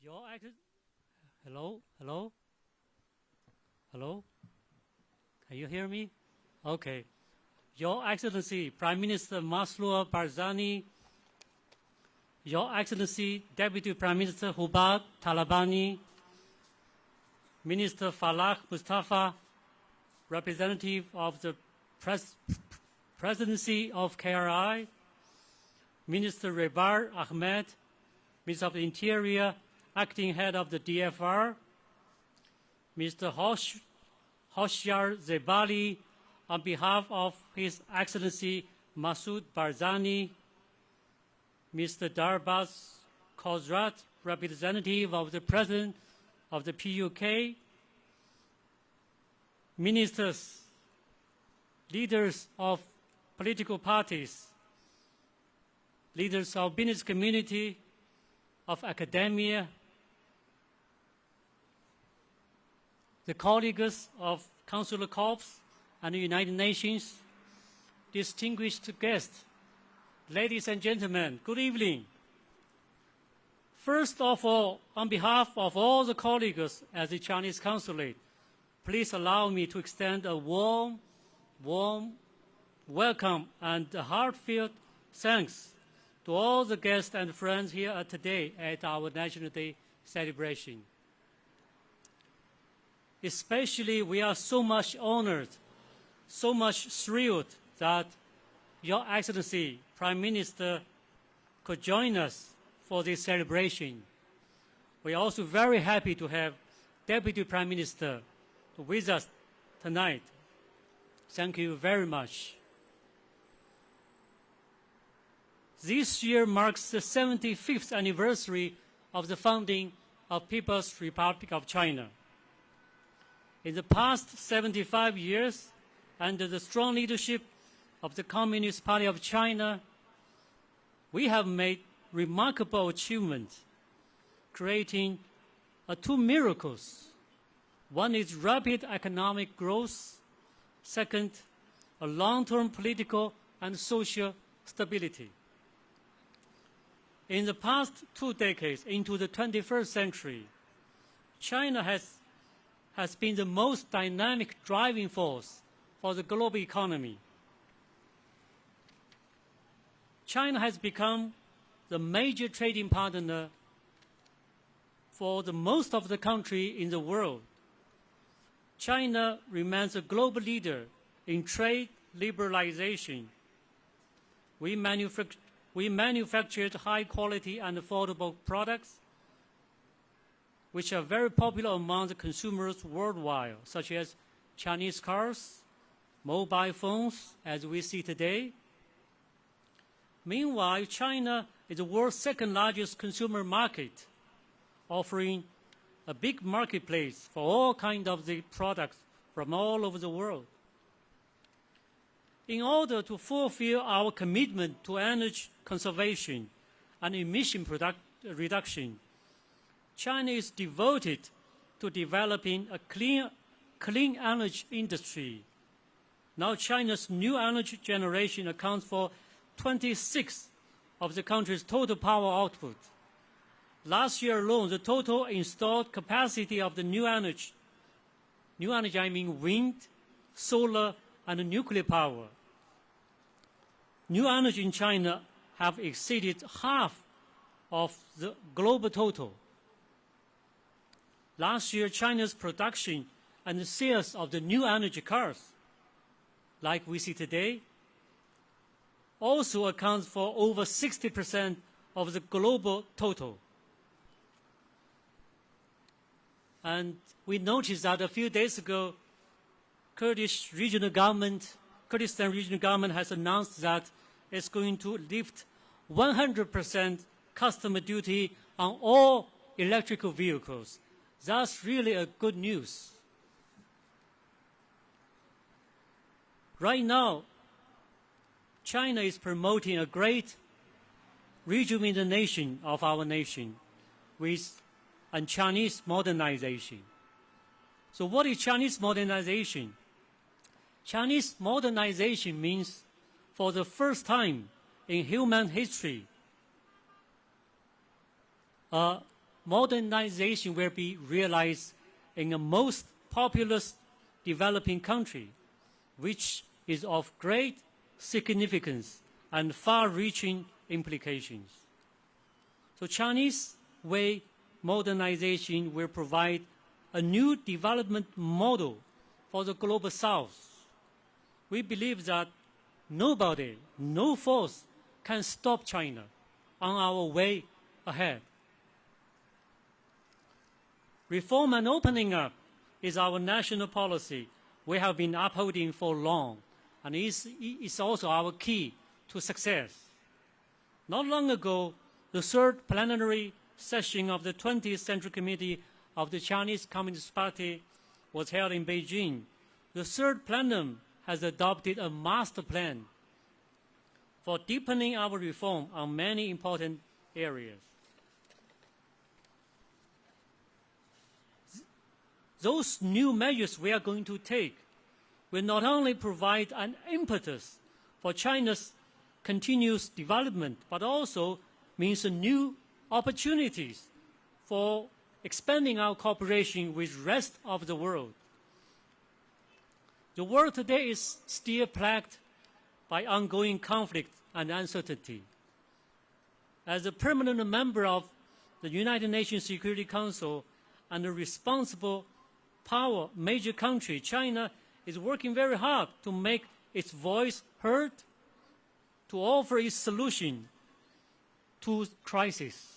Your Excellency, hello, hello, hello. Can you hear me? Okay. Your Excellency, Prime Minister Masroor Barzani, Your Excellency, Deputy Prime Minister Hubab Talabani, Minister Falah Mustafa, Representative of the Presidency of KRI, Minister Rebar Ahmed, Minister of the Interior, Acting Head of the DFR, Mr. Hoshyar Zebali, on behalf of His Excellency Masoud Barzani, Mr. Darbaz Khosrat, representative of the President of the PUK, ministers, leaders of political parties, leaders of business community, of academia, the colleagues of Consular Corps and the United Nations, distinguished guests, ladies and gentlemen, good evening. First of all, on behalf of all the colleagues at the Chinese Consulate, please allow me to extend a warm welcome and a heartfelt thanks to all the guests and friends here today at our National Day celebration. Especially, we are so much honored, so much thrilled that Your Excellency, Prime Minister, could join us for this celebration. We are also very happy to have Deputy Prime Minister with us tonight. Thank you very much. This year marks the 75th anniversary of the founding of People's Republic of China. In the past 75 years, under the strong leadership of the Communist Party of China, we have made remarkable achievements, creating two miracles. One is rapid economic growth. Second, a long-term political and social stability. In the past 2 decades into the 21st century, China has been the most dynamic driving force for the global economy. China has become the major trading partner for the most of the countries in the world. China remains a global leader in trade liberalization. We manufactured high-quality and affordable products, which are very popular among the consumers worldwide, such as Chinese cars, mobile phones, as we see today. Meanwhile, China is the world's second-largest consumer market, offering a big marketplace for all kinds of the products from all over the world. In order to fulfill our commitment to energy conservation and emission reduction, China is devoted to developing a clean energy industry. Now China's new energy generation accounts for 26% of the country's total power output. Last year alone, the total installed capacity of the new energy I mean wind, solar, and nuclear power. New energy in China have exceeded half of the global total. Last year, China's production and sales of the new energy cars, like we see today, also accounts for over 60% of the global total. And we noticed that a few days ago, Kurdistan regional government has announced that it's going to lift 100% customs duty on all electrical vehicles. That's really a good news. Right now, China is promoting a great rejuvenation of our nation with Chinese modernization. So what is Chinese modernization? Chinese modernization means for the first time in human history, a modernization will be realized in a most populous developing country, which is of great significance and far-reaching implications. So Chinese way modernization will provide a new development model for the global South. We believe that nobody, no force can stop China on our way ahead. Reform and opening up is our national policy we have been upholding for long, and is also our key to success. Not long ago, the third plenary session of the 20th Central Committee of the Chinese Communist Party was held in Beijing. The third plenum has adopted a master plan for deepening our reform on many important areas. Those new measures we are going to take will not only provide an impetus for China's continuous development, but also means new opportunities for expanding our cooperation with the rest of the world. The world today is still plagued by ongoing conflict and uncertainty. As a permanent member of the United Nations Security Council and a responsible major country, China is working very hard to make its voice heard, to offer its solution to crisis.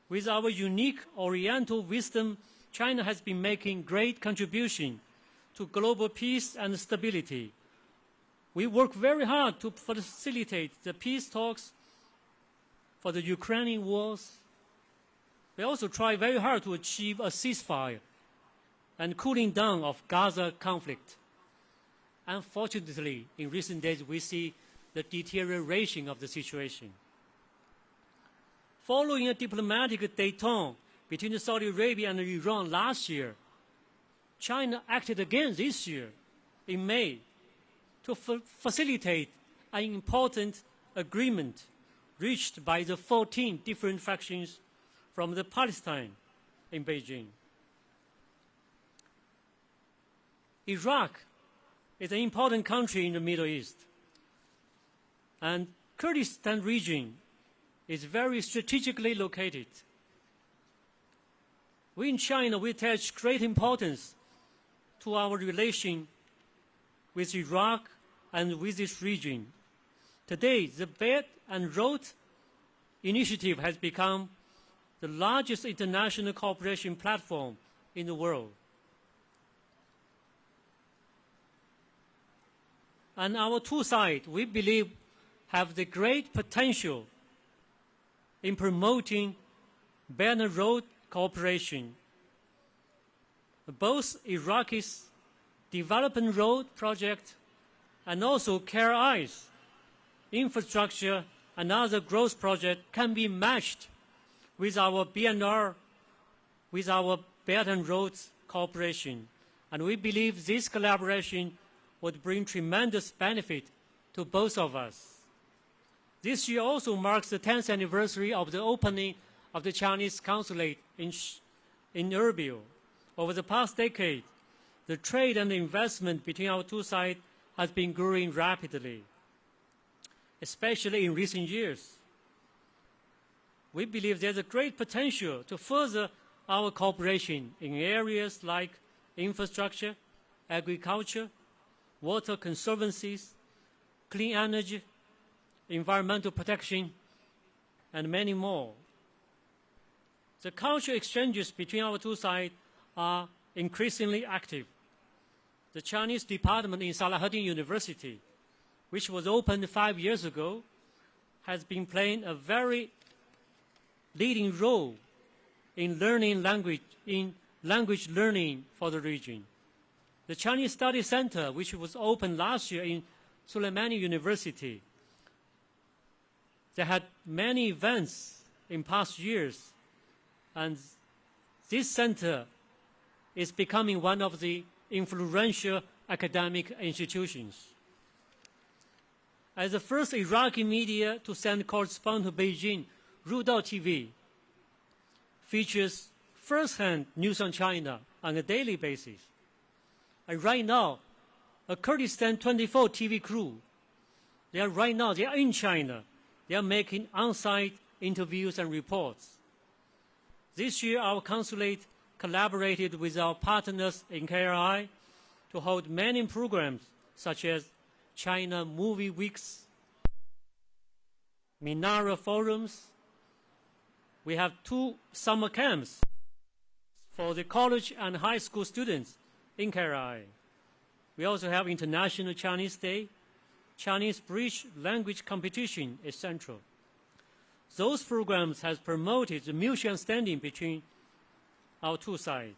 With our unique Oriental wisdom, China has been making great contribution to global peace and stability. We work very hard to facilitate the peace talks for the Ukrainian wars. We also try very hard to achieve a ceasefire and cooling down of Gaza conflict. Unfortunately, in recent days, we see the deterioration of the situation. Following a diplomatic détente between Saudi Arabia and Iran last year, China acted again this year, in May, to facilitate an important agreement reached by the 14 different factions from the Palestine in Beijing. Iraq is an important country in the Middle East, and Kurdistan region is very strategically located. We in China, we attach great importance to our relation with Iraq and with this region. Today, the Belt and Road Initiative has become the largest international cooperation platform in the world. And our two sides, we believe, have the great potential in promoting Belt and Road cooperation. Both Iraq's Development Road project and also CARE-Eyes infrastructure and other growth projects can be matched with our BNR, with our Belt and Roads cooperation. And we believe this collaboration would bring tremendous benefit to both of us. This year also marks the 10th anniversary of the opening of the Chinese consulate in Erbil. Over the past decade, the trade and investment between our two sides has been growing rapidly, especially in recent years. We believe there's a great potential to further our cooperation in areas like infrastructure, agriculture, water conservancies, clean energy, environmental protection, and many more. The cultural exchanges between our two sides are increasingly active. The Chinese department in Salahuddin University, which was opened 5 years ago, has been playing a very leading role in language learning for the region. The Chinese Study Center, which was opened last year in Soleimani University, they had many events in past years, and this center is becoming one of the influential academic institutions. As the first Iraqi media to send correspondents to Beijing, Rudao TV features first-hand news on China on a daily basis. And right now, a Kurdistan 24 TV crew, they are in China. They are making on-site interviews and reports. This year, our consulate collaborated with our partners in KRI to hold many programs such as China Movie Weeks, Minara Forums. We have 2 summer camps for the college and high school students in KRI. We also have International Chinese Day. Chinese Bridge language competition is central. Those programs have promoted the mutual understanding between our 2 sides.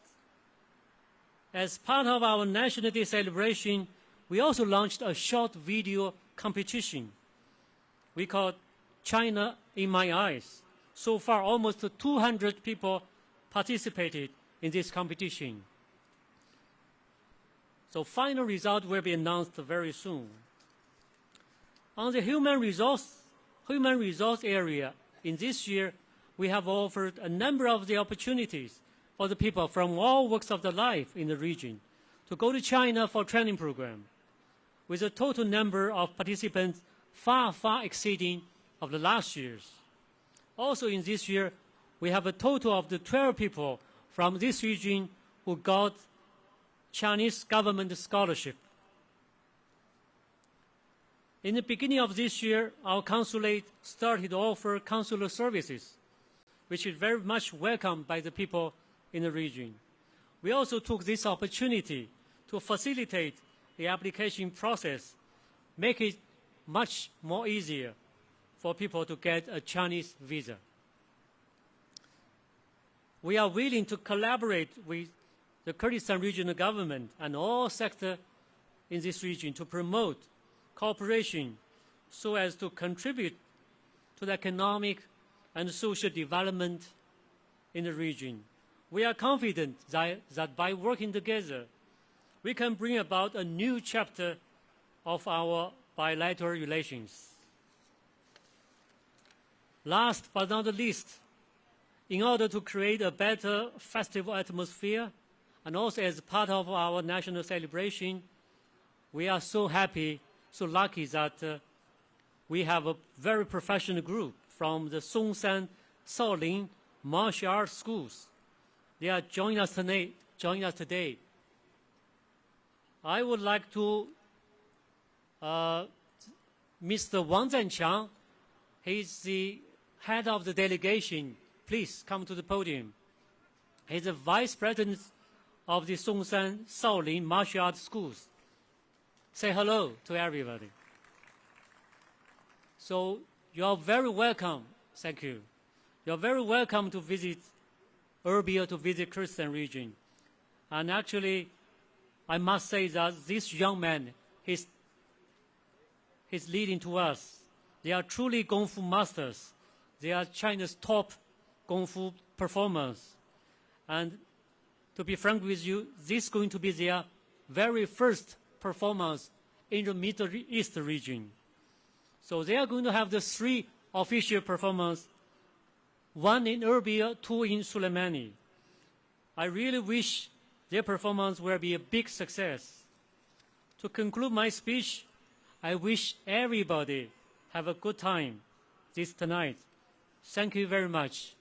As part of our National Day celebration, we also launched a short video competition we call China in My Eyes. So far, almost 200 people participated in this competition. So final result will be announced very soon. On the human resource area, in this year, we have offered a number of the opportunities for the people from all walks of the life in the region to go to China for training program, with a total number of participants far exceeding of the last year's. Also in this year, we have a total of the 12 people from this region who got Chinese government scholarship. In the beginning of this year, our consulate started to offer consular services, which is very much welcomed by the people in the region. We also took this opportunity to facilitate the application process, make it much more easier for people to get a Chinese visa. We are willing to collaborate with the Kurdistan regional government and all sectors in this region to promote cooperation so as to contribute to the economic and social development in the region. We are confident that by working together, we can bring about a new chapter of our bilateral relations. Last but not least, in order to create a better festival atmosphere, and also as part of our national celebration, we are so happy, so lucky that we have a very professional group from the Songshan Shaolin martial arts schools. They are joining us today. I would like to Mr. Wang Zhanqiang, he's the head of the delegation. Please come to the podium. He's the vice president of the Songshan Shaolin martial arts schools. Say hello to everybody. So you are very welcome. Thank you. You are very welcome to visit Erbil, to visit Kurdistan region. And actually, I must say that this young man, he's leading to us. They are truly Kung Fu masters. They are China's top Kung Fu performers. And to be frank with you, this is going to be their very first performance in the Middle East region. So they are going to have the 3 official performances, 1 in Erbil, 2 in Suleimani. I really wish their performance will be a big success. To conclude my speech, I wish everybody have a good time tonight. Thank you very much.